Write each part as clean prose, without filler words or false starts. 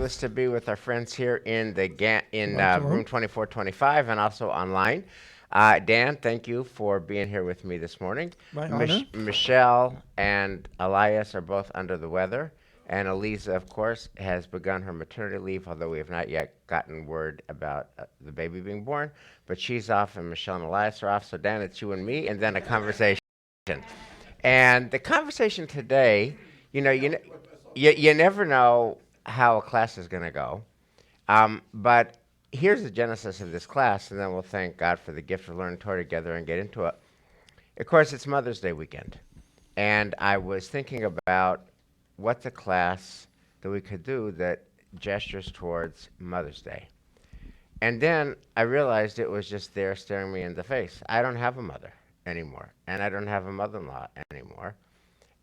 fabulous to be with our friends here in the room 2425 and also online. Dan, thank you for being here with me this morning. My honor. Michelle and Elias are both under the weather, and Eliza, of course, has begun her maternity leave, although we have not yet gotten word about the baby being born. But she's off, and Michelle and Elias are off. So Dan, it's you and me, and then a conversation. And the conversation today, you never know how a class is going to go. But here's the genesis of this class, and then we'll thank God for the gift of learning Torah together and get into it. Of course, it's Mother's Day weekend. And I was thinking about what's a class that we could do that gestures towards Mother's Day. And then I realized it was just there staring me in the face. I don't have a mother anymore, and I don't have a mother-in-law anymore.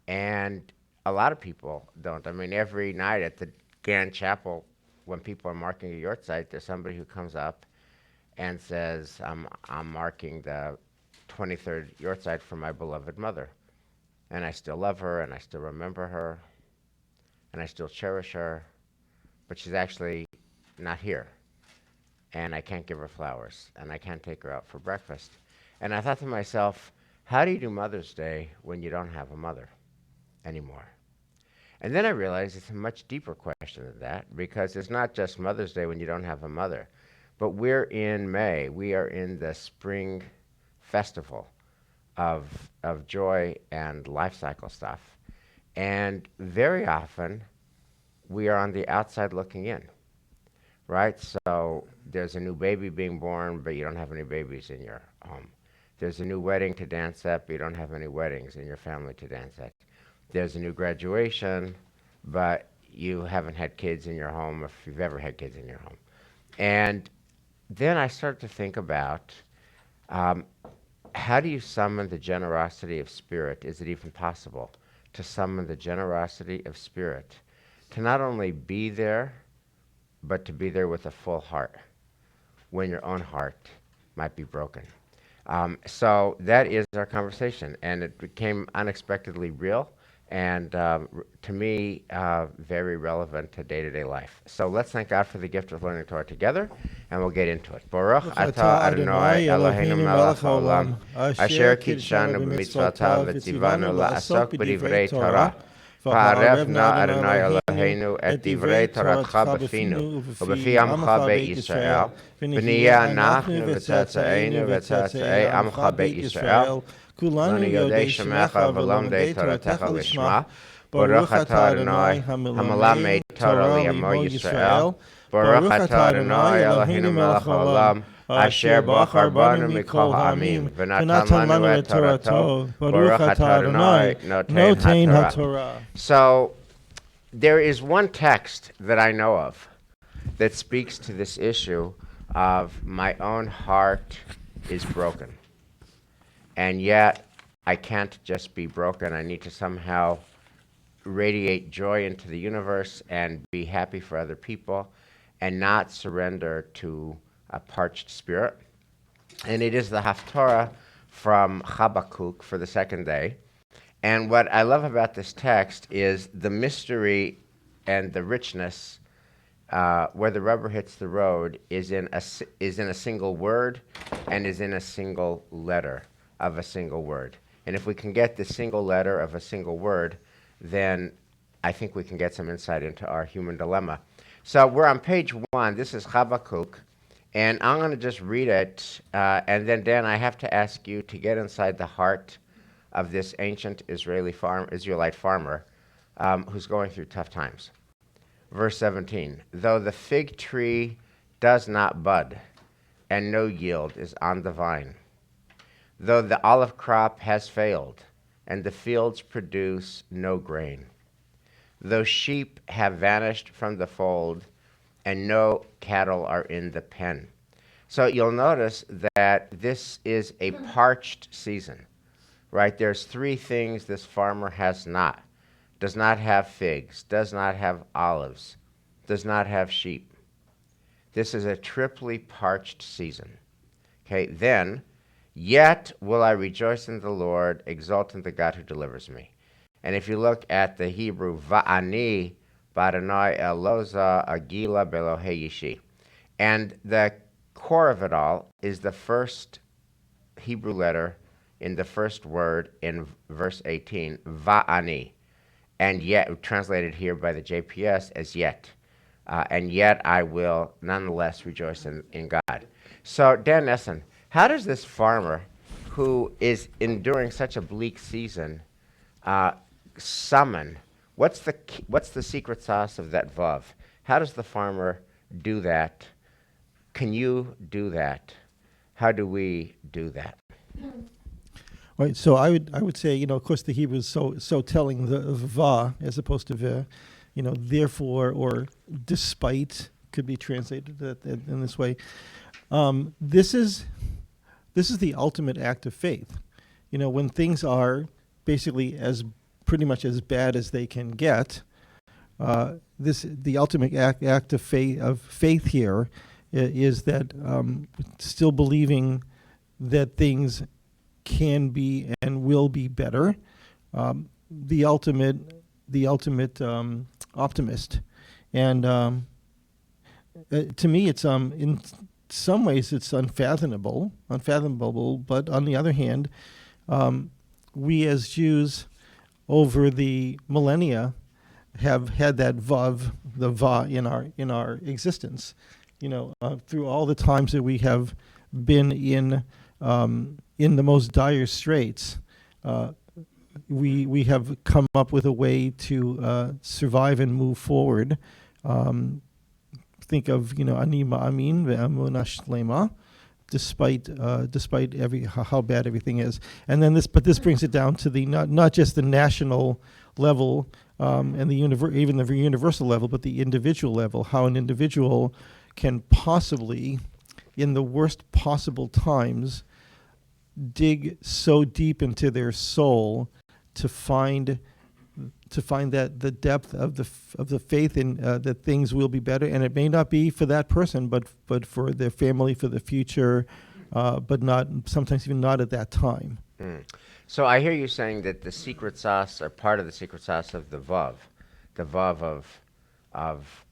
And a lot of people don't. I mean, every night at the Grand Chapel, when people are marking a yort site, there's somebody who comes up and says, I'm marking the 23rd yort site for my beloved mother. And I still love her, and I still remember her, and I still cherish her, but she's actually not here. And I can't give her flowers, and I can't take her out for breakfast. And I thought to myself, how do you do Mother's Day when you don't have a mother anymore? And then I realized it's a much deeper question than that, because it's not just Mother's Day when you don't have a mother, but we're in May. We are in the spring festival of joy and life cycle stuff. And very often, we are on the outside looking in, right? So there's a new baby being born, but you don't have any babies in your home. There's a new wedding to dance at, but you don't have any weddings in your family to dance at. There's a new graduation, but you haven't had kids in your home, if you've ever had kids in your home. And then I started to think about how do you summon the generosity of spirit? Is it even possible to summon the generosity of spirit? To not only be there, but to be there with a full heart when your own heart might be broken. So that is our conversation, and it became unexpectedly real and to me, very relevant to day-to-day life. So let's thank God for the gift of learning Torah together, and we'll get into it. Baruch atah Adonai Eloheinu melech haolam, asher kitshanu b'mitzvotav v'tzivanu la'asok b'divrei Torah. V'arevna Adonai Eloheinu et divrei Toratcha b'finu, u'b'fi amcha beit Yisrael, v'niyeh anachnu v'tzatza'enu v'tzatza'ei amcha beit Yisrael, Kulanu Yodei Shemecha V'lomdei Toratecha Lishma, Baruch atah Adonai Hamalamei Torah Li'amo Yisrael, Baruch atah Adonai Eloheinu melech haolam, Asher bachar banu mikol ha'amim, V'natan lanu et Torato, Baruch atah Adonai Notein HaTorah. So there is one text that I know of that speaks to this issue of my own heart is broken. And yet, I can't just be broken. I need to somehow radiate joy into the universe and be happy for other people and not surrender to a parched spirit. And it is the Haftorah from Habakkuk for the second day. And what I love about this text is the mystery and the richness where the rubber hits the road is in a single word and is in a single letter of a single word. And if we can get the single letter of a single word, then I think we can get some insight into our human dilemma. So we're on page 1. This is Habakkuk, and I'm going to just read it, and then Dan, I have to ask you to get inside the heart of this ancient Israelite farmer who's going through tough times. Verse 17, though the fig tree does not bud, and no yield is on the vine, though the olive crop has failed, and the fields produce no grain, though sheep have vanished from the fold, and no cattle are in the pen. So you'll notice that this is a parched season, right? There's 3 things this farmer has not. Does not have figs, does not have olives, does not have sheep. This is a triply parched season. Okay, then, yet will I rejoice in the Lord, exult in the God who delivers me. And if you look at the Hebrew, va'ani Badonai Eloza Agila Belohe Yishi. And the core of it all is the first Hebrew letter in the first word in verse 18, Va'ani. And yet, translated here by the JPS as yet. And yet I will nonetheless rejoice in God. So, Dan Essen, how does this farmer who is enduring such a bleak season uh, summon? What's the secret sauce of that vav? How does the farmer do that? Can you do that? How do we do that? Right. So I would say, of course, the Hebrew is so telling, the va as opposed to ve, therefore or despite could be translated in this way. This is the ultimate act of faith. When things are basically as pretty much as bad as they can get, the ultimate act of faith here is that still believing that things can be and will be better. The ultimate optimist, and to me, it's in some ways it's unfathomable. But on the other hand, we as Jews over the millennia have had that vav, the va in our existence. Through all the times that we have been in the most dire straits, we have come up with a way to survive and move forward. Think of ani ma'amin ve'emunah shlema, despite how bad everything is. And then this brings it down to the not just the national level and even the universal level, but the individual level. How an individual can possibly, in the worst possible times, dig so deep into their soul to find that the depth of the faith in that things will be better, and it may not be for that person, but for their family, for the future, but not sometimes even not at that time. So I hear you saying that the secret sauce, or part of the secret sauce of the vav of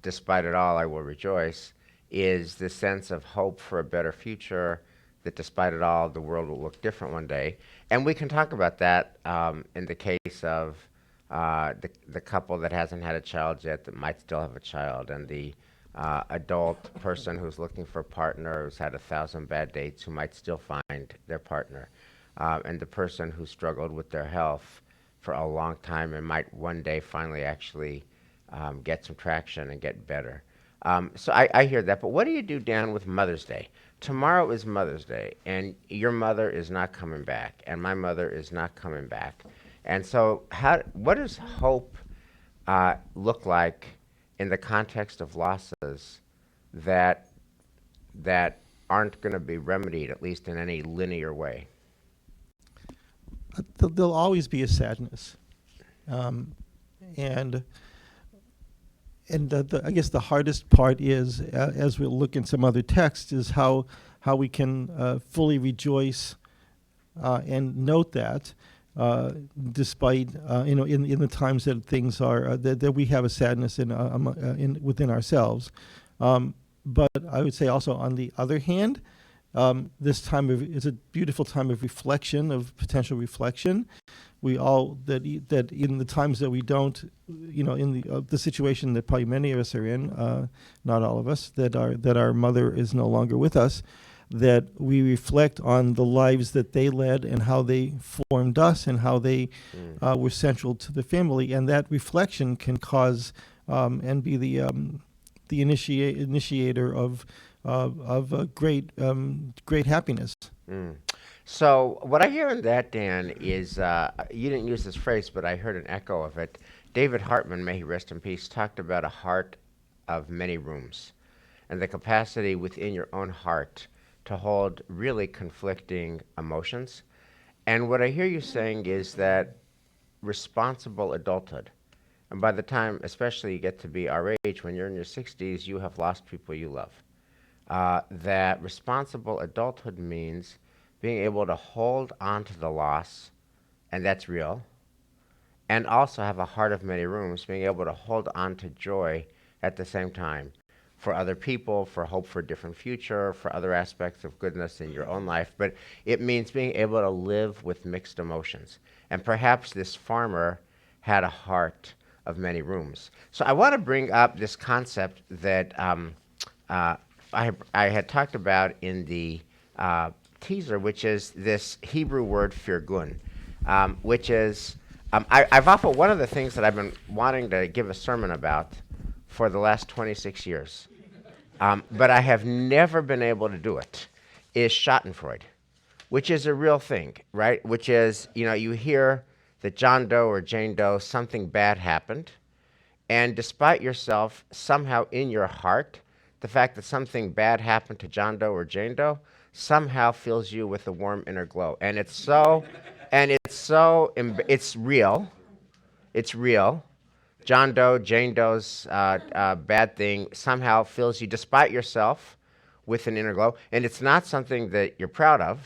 despite it all I will rejoice, is the sense of hope for a better future, that despite it all, the world will look different one day. And we can talk about that in the case of the couple that hasn't had a child yet that might still have a child, and the adult person who's looking for a partner who's had 1,000 bad dates who might still find their partner, and the person who struggled with their health for a long time and might one day finally actually get some traction and get better. So I hear that. But what do you do, Dan, with Mother's Day? Tomorrow is Mother's Day, and your mother is not coming back, and my mother is not coming back. And so what does hope look like in the context of losses that aren't going to be remedied, at least in any linear way? There'll always be a sadness, and I guess the hardest part is, as we'll look in some other texts, is how we can fully rejoice and note that, despite in the times that things are that we have a sadness in within ourselves. But I would say also, on the other hand, this time is a beautiful time of reflection, of potential reflection. We all that in the times that we don't, in the situation that probably many of us are in, not all of us, that our mother is no longer with us, that we reflect on the lives that they led and how they formed us and how they were central to the family, and that reflection can cause and be the initiator of great happiness. So what I hear in that, Dan, is you didn't use this phrase, but I heard an echo of it. David Hartman, may he rest in peace, talked about a heart of many rooms and the capacity within your own heart to hold really conflicting emotions. And what I hear you saying is that responsible adulthood, and by the time, especially you get to be our age, when you're in your 60s, you have lost people you love. That responsible adulthood means being able to hold on to the loss, and that's real, and also have a heart of many rooms, being able to hold on to joy at the same time for other people, for hope for a different future, for other aspects of goodness in your own life. But it means being able to live with mixed emotions. And perhaps this farmer had a heart of many rooms. So I want to bring up this concept that uh, I had talked about in the teaser, which is this Hebrew word firgun, which is, I've often, one of the things that I've been wanting to give a sermon about for the last 26 years, but I have never been able to do it, is Schadenfreude, which is a real thing, right? Which is, you hear that John Doe or Jane Doe, something bad happened, and despite yourself, somehow in your heart, the fact that something bad happened to John Doe or Jane Doe somehow fills you with a warm inner glow. And it's real. It's real. John Doe, Jane Doe's bad thing somehow fills you, despite yourself, with an inner glow. And it's not something that you're proud of.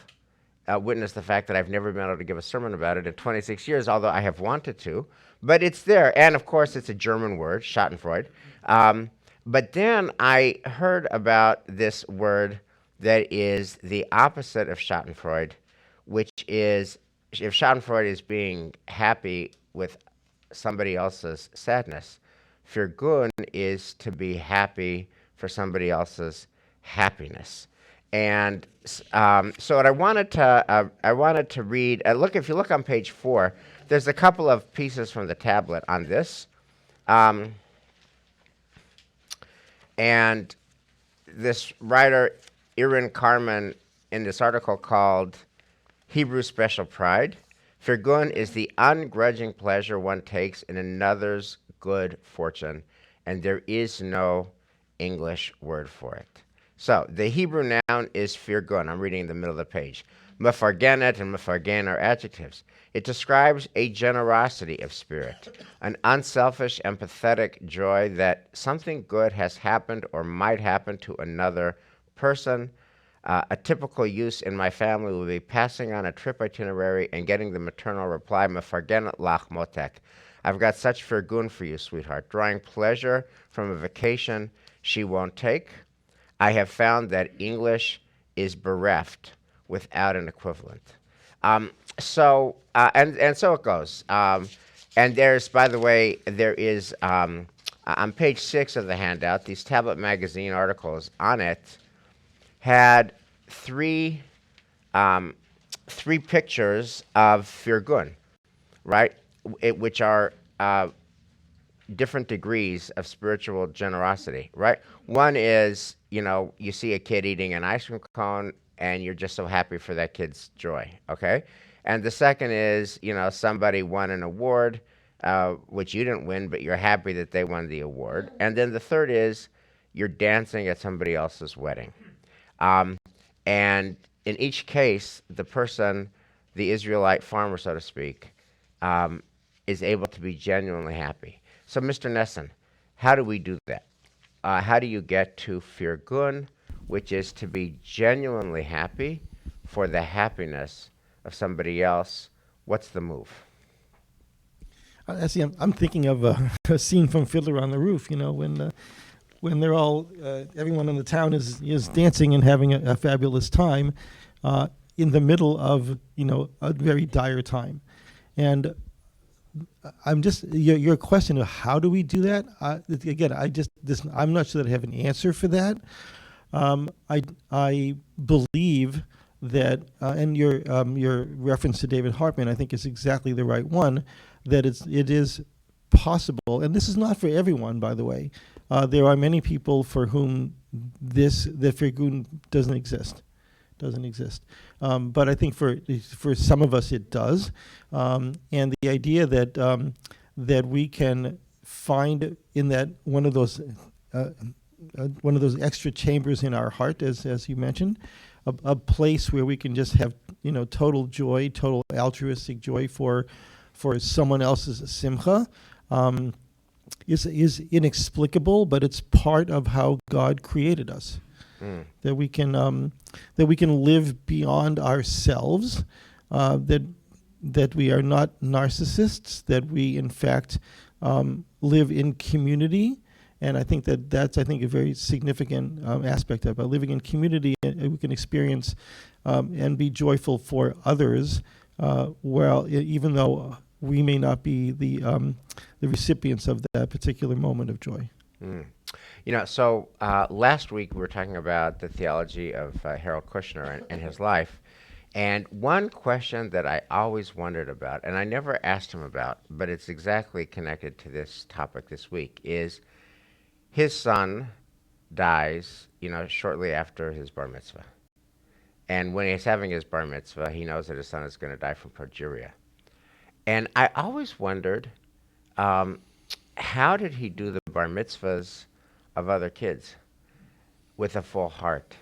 Witness the fact that I've never been able to give a sermon about it in 26 years, although I have wanted to. But it's there. And of course, it's a German word, Schadenfreude. But then I heard about this word that is the opposite of Schadenfreude, which is, if Schadenfreude is being happy with somebody else's sadness, Firgun is to be happy for somebody else's happiness. And so what I wanted to read. If you look on page 4, there's a couple of pieces from the tablet on this, and this writer Irin Carmen, in this article called "Hebrew Special Pride," Firgun is the ungrudging pleasure one takes in another's good fortune, and there is no English word for it. So the Hebrew noun is firgun. I'm reading in the middle of the page. Mefargenet and mefargen are adjectives. It describes a generosity of spirit, an unselfish, empathetic joy that something good has happened or might happen to another person. A typical use in my family will be passing on a trip itinerary and getting the maternal reply, mefargenet lach motek. I've got such firgun for you, sweetheart, drawing pleasure from a vacation she won't take. I have found that English is bereft without an equivalent. So it goes. And there's, by the way, there is on page 6 of the handout, these Tablet Magazine articles on it had three pictures of firgun, right? Which are different degrees of spiritual generosity, right? One is, you see a kid eating an ice cream cone and you're just so happy for that kid's joy, okay? And the second is, somebody won an award, which you didn't win, but you're happy that they won the award. And then the third is you're dancing at somebody else's wedding. And in each case, the person, the Israelite farmer, so to speak, is able to be genuinely happy. So, Mr. Nesson, how do we do that? How do you get to firgun, which is to be genuinely happy for the happiness of somebody else? What's the move? I see. I'm thinking of a scene from Fiddler on the Roof. When they're all, everyone in the town is dancing and having a fabulous time, in the middle of a very dire time, and I'm just your question of how do we do that? Again, I'm not sure that I have an answer for that. I believe that, and your reference to David Hartman, I think, is exactly the right one. That it is possible, and this is not for everyone, by the way. There are many people for whom the firgun doesn't exist. But I think for some of us it does, and the idea that we can find in that one of those extra chambers in our heart, as you mentioned, a place where we can just have total joy, total altruistic joy for someone else's simcha, is inexplicable, but it's part of how God created us. That we can live beyond ourselves, that that we are not narcissists, that we in fact live in community. And I think that's a very significant aspect of it. Living in community, we can experience and be joyful for others, even though we may not be the recipients of that particular moment of joy. Mm. So last week we were talking about the theology of Harold Kushner and his life. And one question that I always wondered about, and I never asked him about, but it's exactly connected to this topic this week, is his son dies, shortly after his bar mitzvah. And when he's having his bar mitzvah, he knows that his son is going to die from progeria. And I always wondered, um, how did he do the bar mitzvahs of other kids with a full heart?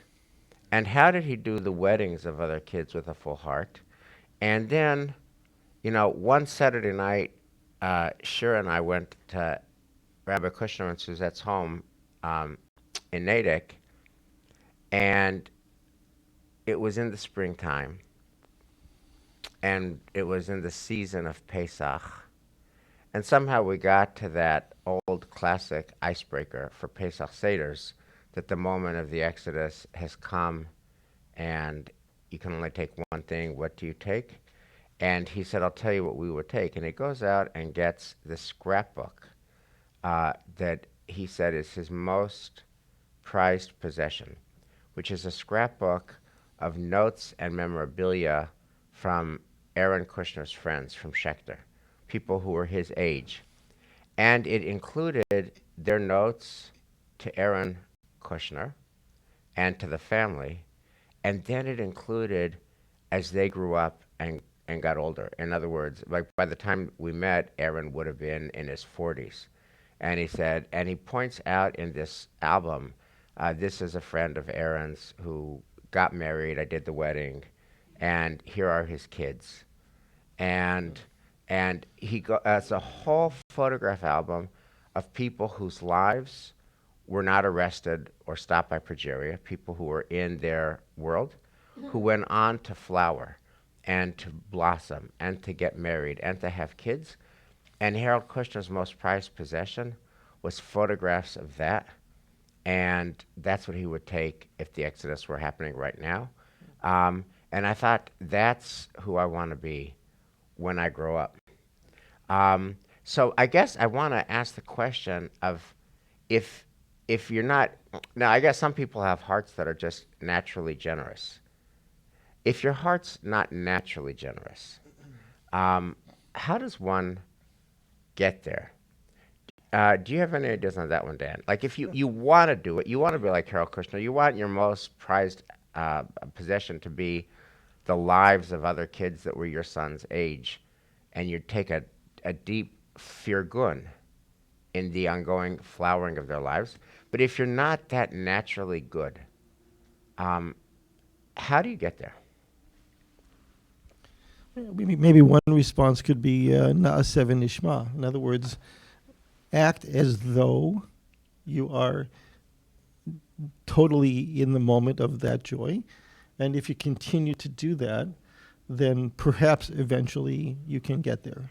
And how did he do the weddings of other kids with a full heart? And then, one Saturday night, Shira and I went to Rabbi Kushner and Suzette's home in Natick, and it was in the springtime, and it was in the season of Pesach, and somehow we got to that old classic icebreaker for Pesach Seders, that the moment of the Exodus has come, and you can only take one thing. What do you take? And he said, I'll tell you what we would take. And he goes out and gets the scrapbook that he said is his most prized possession, which is a scrapbook of notes and memorabilia from Aaron Kushner's friends from Schechter, people who were his age. And it included their notes to Aaron Kushner and to the family. And then it included as they grew up and got older. In other words, like by the time we met, Aaron would have been in his 40s. And he said, and he points out in this album, this is a friend of Aaron's who got married. I did the wedding, and here are his kids. And it's a whole photograph album of people whose lives were not arrested or stopped by progeria, people who were in their world, who went on to flower and to blossom and to get married and to have kids. And Harold Kushner's most prized possession was photographs of that. And that's what he would take if the Exodus were happening right now. And I thought, that's who I want to be when I grow up. So I guess I want to ask the question of if you're not, now I guess some people have hearts that are just naturally generous. If your heart's not naturally generous, how does one get there? Do you have any ideas on that one, Dan? Like if you want to do it, you want to be like Harold Kushner, you want your most prized possession to be the lives of other kids that were your son's age, and you take a deep firgun in the ongoing flowering of their lives. But if you're not that naturally good, how do you get there? Maybe one response could be na'aseh v'nishma. In other words, act as though you are totally in the moment of that joy. And if you continue to do that, then perhaps eventually you can get there.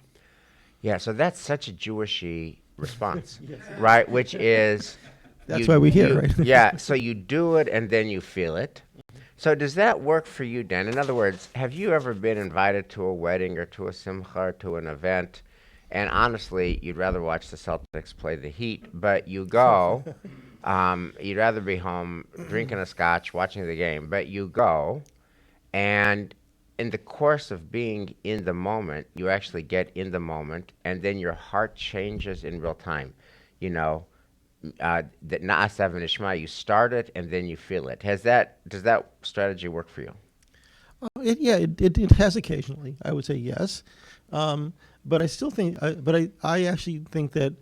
Yeah, so that's such a Jewishy response, yes. Right? Which is... That's why we're here, right? Yeah, so you do it and then you feel it. So does that work for you, Dan? In other words, have you ever been invited to a wedding or to a simcha or to an event, and honestly, you'd rather watch the Celtics play the Heat, but you go, you'd rather be home drinking a scotch, watching the game, but you go, and in the course of being in the moment, you actually get in the moment, and then your heart changes in real time. That na'aseh v'nishma, you start it and then you feel it. Does that strategy work for you? It has occasionally. I would say yes, but I still think. I actually think that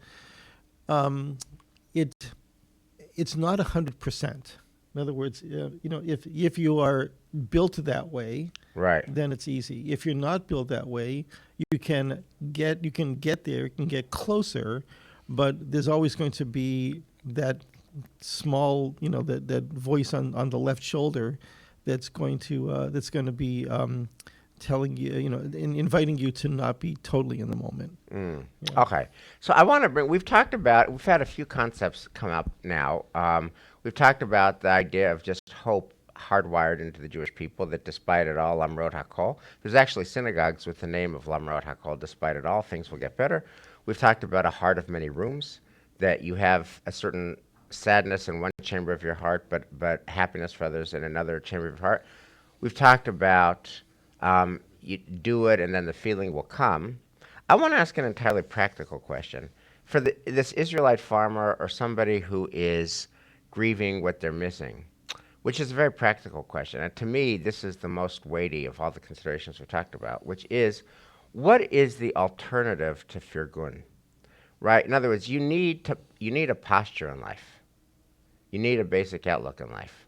it's not 100%. In other words, if you are built that way, right, then it's easy. If you're not built that way, you can get there, you can get closer. But there's always going to be that small, that voice on the left shoulder that's going to be telling you, inviting you to not be totally in the moment. Yeah. Okay. So I want to we've talked about, we've had a few concepts come up now. We've talked about the idea of just hope hardwired into the Jewish people, that despite it all, Lamrot HaKol. There's actually synagogues with the name of Lamrot HaKol, despite it all, things will get better. We've talked about a heart of many rooms, that you have a certain sadness in one chamber of your heart, but happiness for others in another chamber of your heart. We've talked about you do it and then the feeling will come. I want to ask an entirely practical question. For this Israelite farmer or somebody who is grieving what they're missing, which is a very practical question. And to me, this is the most weighty of all the considerations we talked about, which is, what is the alternative to firgun? Right? In other words, you need a posture in life. You need a basic outlook in life.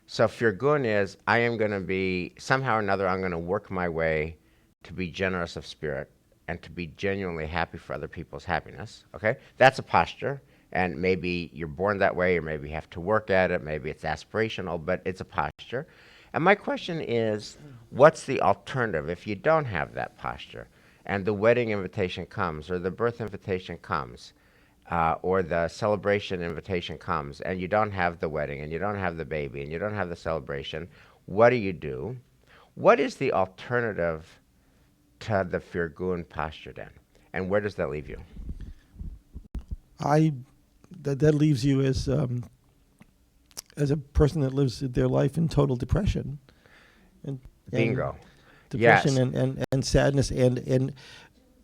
So firgun is, I am going to be, somehow or another, I'm going to work my way to be generous of spirit and to be genuinely happy for other people's happiness. Okay? That's a posture. And maybe you're born that way, or maybe you have to work at it, maybe it's aspirational, but it's a posture. And my question is, what's the alternative if you don't have that posture, and the wedding invitation comes, or the birth invitation comes, or the celebration invitation comes, and you don't have the wedding, and you don't have the baby, and you don't have the celebration? What do? What is the alternative to the firgun posture then? And where does that leave you? That leaves you as a person that lives their life in total depression, and Bingo. depression Yes. and sadness, and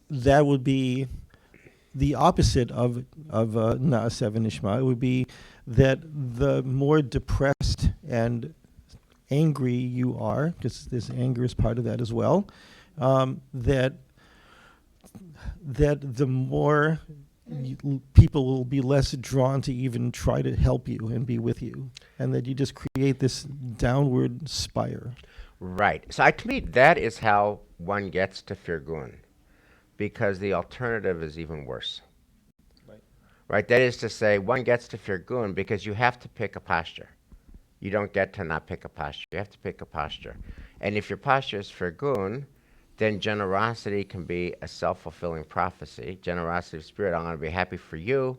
that would be the opposite of Na'aseh V'Nishma. It would be that the more depressed and angry you are, because this anger is part of that as well, that the more people will be less drawn to even try to help you and be with you, and that you just create this downward spiral. Right. So to me, that is how one gets to firgun, because the alternative is even worse. Right. Right? That is to say, one gets to firgun because you have to pick a posture. You don't get to not pick a posture. You have to pick a posture. And if your posture is firgun, then generosity can be a self-fulfilling prophecy. Generosity of spirit, I'm going to be happy for you,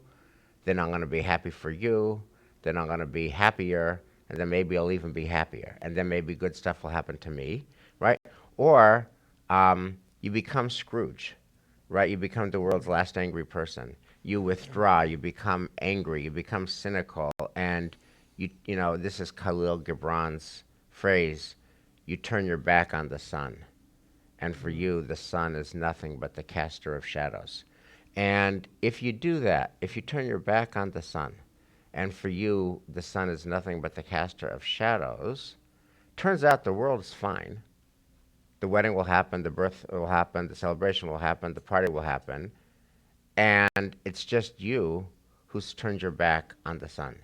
then I'm going to be happy for you, then I'm going to be happier, and then maybe I'll even be happier, and then maybe good stuff will happen to me, right? Or you become Scrooge, right? You become the world's last angry person. You withdraw, you become angry, you become cynical, and this is Khalil Gibran's phrase, you turn your back on the sun. And for you, the sun is nothing but the caster of shadows. And if you do that, if you turn your back on the sun, and for you, the sun is nothing but the caster of shadows, turns out the world is fine. The wedding will happen, the birth will happen, the celebration will happen, the party will happen, and it's just you who's turned your back on the sun.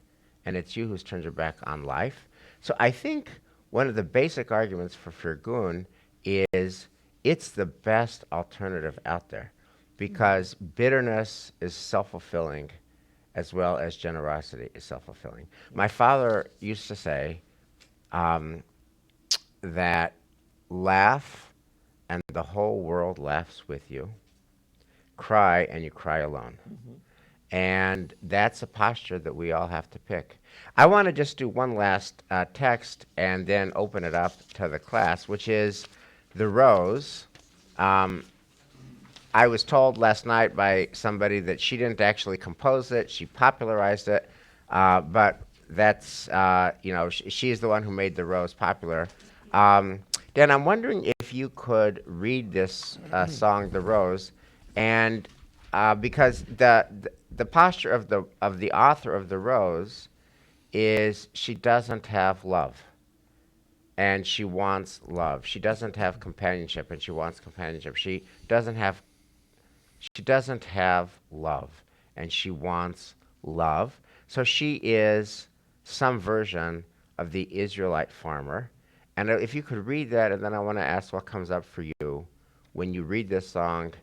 And it's you who's turned your back on life. So I think one of the basic arguments for firgun is it's the best alternative out there, because bitterness is self-fulfilling as well as generosity is self-fulfilling. My father used to say that laugh and the whole world laughs with you. Cry and you cry alone. And that's a posture that we all have to pick. I want to just do one last text and then open it up to the class, which is the rose. I was told last night by somebody that she didn't actually compose it, she popularized it, but that's, she's the one who made the rose popular. Dan, I'm wondering if you could read this song, The Rose, and because the posture of the author of The Rose is she doesn't have love, and she wants love. She doesn't have companionship, and she wants companionship. She doesn't have love, and she wants love. So she is some version of the Israelite farmer. And if you could read that, and then I want to ask what comes up for you when you read this song,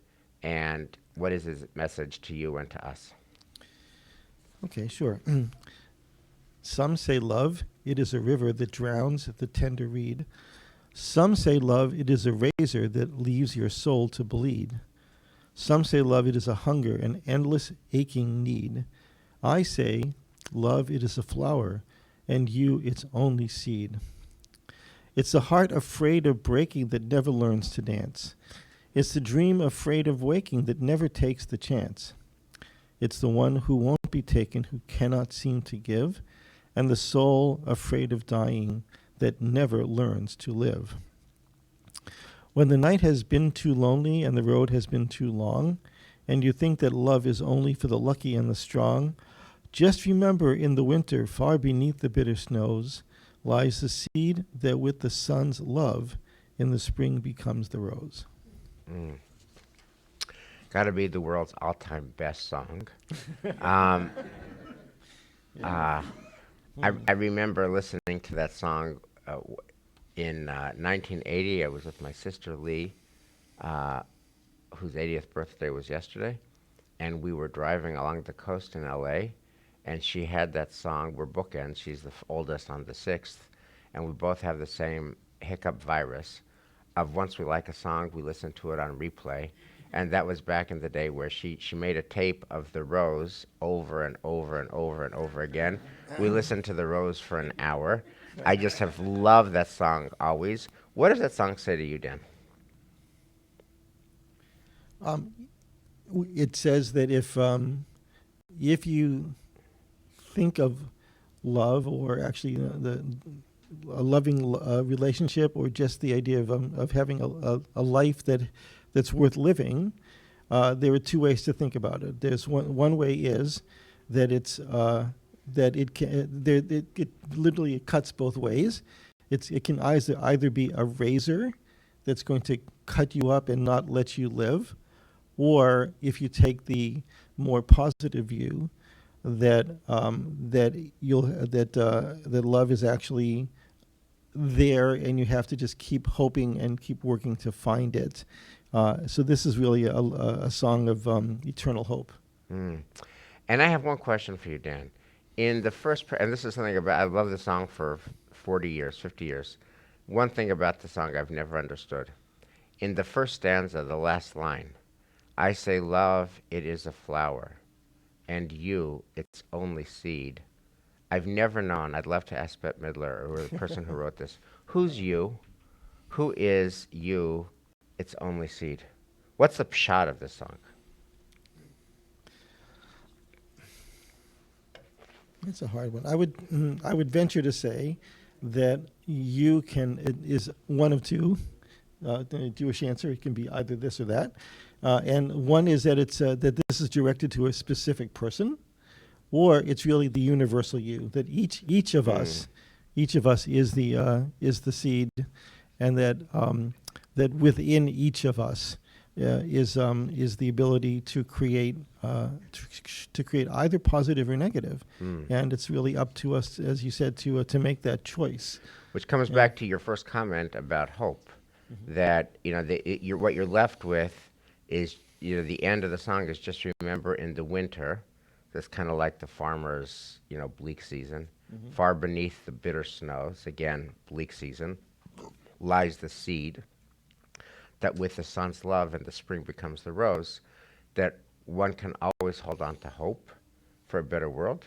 and what is his message to you and to us? Okay, sure. Some say love, it is a river that drowns the tender reed. Some say love, it is a razor that leaves your soul to bleed. Some say love, it is a hunger, an endless aching need. I say, love, it is a flower, and you its only seed. It's the heart afraid of breaking that never learns to dance. It's the dream afraid of waking that never takes the chance. It's the one who won't be taken, who cannot seem to give, and the soul afraid of dying that never learns to live. When the night has been too lonely and the road has been too long, and you think that love is only for the lucky and the strong, just remember in the winter, far beneath the bitter snows, lies the seed that with the sun's love in the spring becomes the rose. Mm. Got to be the world's all-time best song. um, uh, I remember listening to that song in 1980. I was with my sister Lee, uh, whose 80th birthday was yesterday, and we were driving along the coast in LA, and she had that song. We're bookends. She's the oldest on the sixth, and we both have the same hiccup virus of once we like a song, we listen to it on replay. And that was back in the day where she made a tape of the Rose over and over and over and over again. We listened to the Rose for an hour. I just have loved that song always. What does that song say to you, Dan? It says that if you think of love, or actually a loving relationship, or just the idea of having a life that's worth living, there are two ways to think about it. There's one way is that it literally cuts both ways. It can either be a razor that's going to cut you up and not let you live, or if you take the more positive view, that that love is actually there, and you have to just keep hoping and keep working to find it. So this is really a song of eternal hope. Mm. And I have one question for you, Dan. In the first, and this is something about, I love the song for 40 years, 50 years. One thing about the song I've never understood. In the first stanza, the last line, I say, love, it is a flower, and you, its only seed. I've never known, I'd love to ask Bette Midler, or the person who wrote this, who's you? Who is you, its only seed? What's the pshat of this song? It's a hard one. I would venture to say that it is one of two. The Jewish answer, it can be either this or that. And one is that it's that this is directed to a specific person, or it's really the universal you, that each of us is the seed, and that within each of us is the ability to create either positive or negative, and it's really up to us, as you said, to make that choice. Which comes back to your first comment about hope, that what you're left with is, the end of the song is just remember in the winter, that's kind of like the farmer's bleak season. Far beneath the bitter snows, again bleak season, lies the seed that with the sun's love and the spring becomes the rose, that one can always hold on to hope for a better world,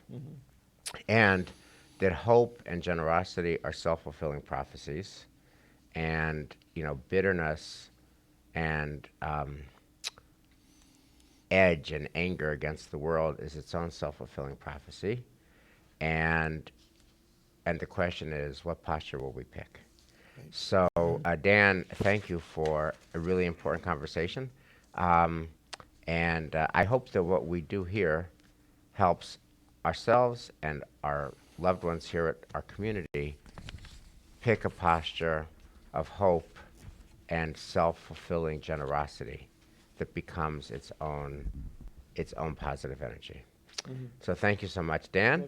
and that hope and generosity are self-fulfilling prophecies, and bitterness and edge and anger against the world is its own self-fulfilling prophecy, and the question is, what posture will we pick? So, Dan, thank you for a really important conversation. And I hope that what we do here helps ourselves and our loved ones here at our community pick a posture of hope and self-fulfilling generosity that becomes its own positive energy. So thank you so much, Dan.